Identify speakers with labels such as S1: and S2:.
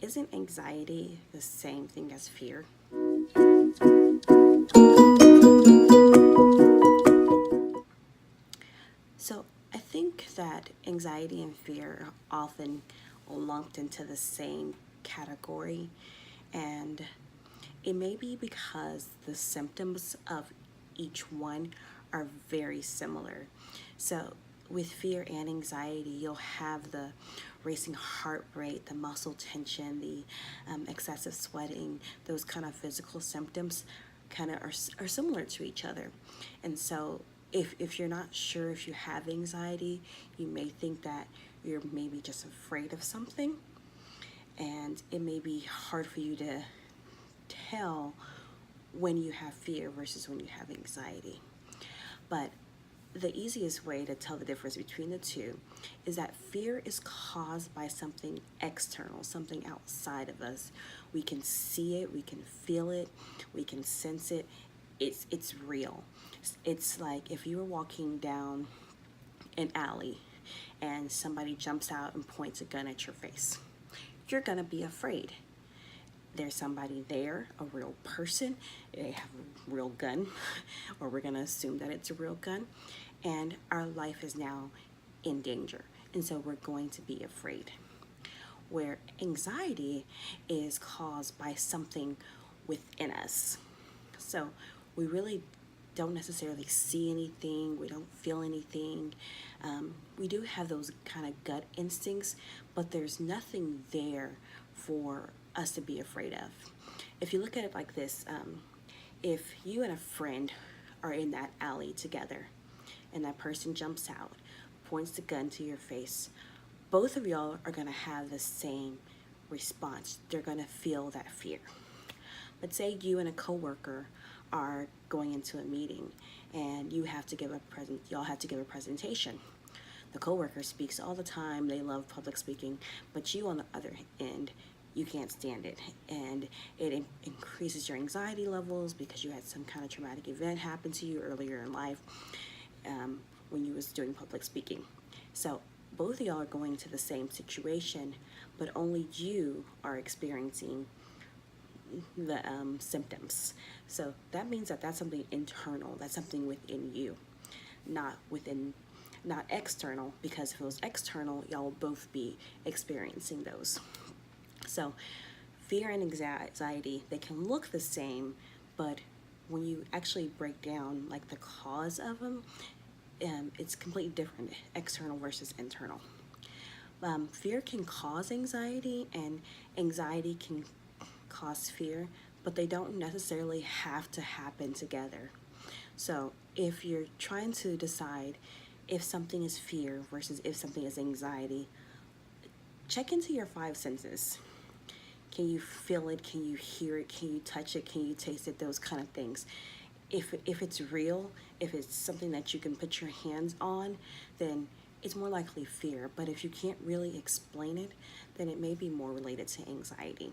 S1: isn't anxiety the same thing as fear? So I think that anxiety and fear are often lumped into the same category, and it may be because the symptoms of each one are very similar. So, with fear and anxiety, you'll have the racing heart rate, the muscle tension, the excessive sweating, those kind of physical symptoms kind of are similar to each other. And so, if you're not sure if you have anxiety, you may think that you're maybe just afraid of something, and it may be hard for you to tell when you have fear versus when you have anxiety. But the easiest way to tell the difference between the two is that fear is caused by something external, something outside of us. We can see it, we can feel it, we can sense it. It's real. It's like if you were walking down an alley and somebody jumps out and points a gun at your face. You're gonna be afraid. There's somebody there, a real person, they have a real gun, or we're gonna assume that it's a real gun, and our life is now in danger. And so we're going to be afraid. Where anxiety is caused by something within us. So we really don't necessarily see anything, we don't feel anything. We do have those kind of gut instincts, but there's nothing there for us to be afraid of. If you look at it like this, if you and a friend are in that alley together and that person jumps out, points the gun to your face, both of y'all are gonna have the same response. They're gonna feel that fear. Let's say you and a coworker are going into a meeting and y'all have to give a presentation. The coworker speaks all the time, they love public speaking, but you on the other end, you can't stand it, and it increases your anxiety levels because you had some kind of traumatic event happen to you earlier in life when you was doing public speaking. So both of y'all are going to the same situation, but only you are experiencing the symptoms. So that means that that's something internal, that's something within you, not external, because if it was external, y'all will both be experiencing those. So fear and anxiety, they can look the same, but when you actually break down like the cause of them, it's completely different, external versus internal. Fear can cause anxiety, and anxiety can cause fear, but they don't necessarily have to happen together. So if you're trying to decide if something is fear versus if something is anxiety, check into your five senses. Can you feel it? Can you hear it? Can you touch it? Can you taste it? Those kind of things. If it's real, if it's something that you can put your hands on, then it's more likely fear. But if you can't really explain it, then it may be more related to anxiety.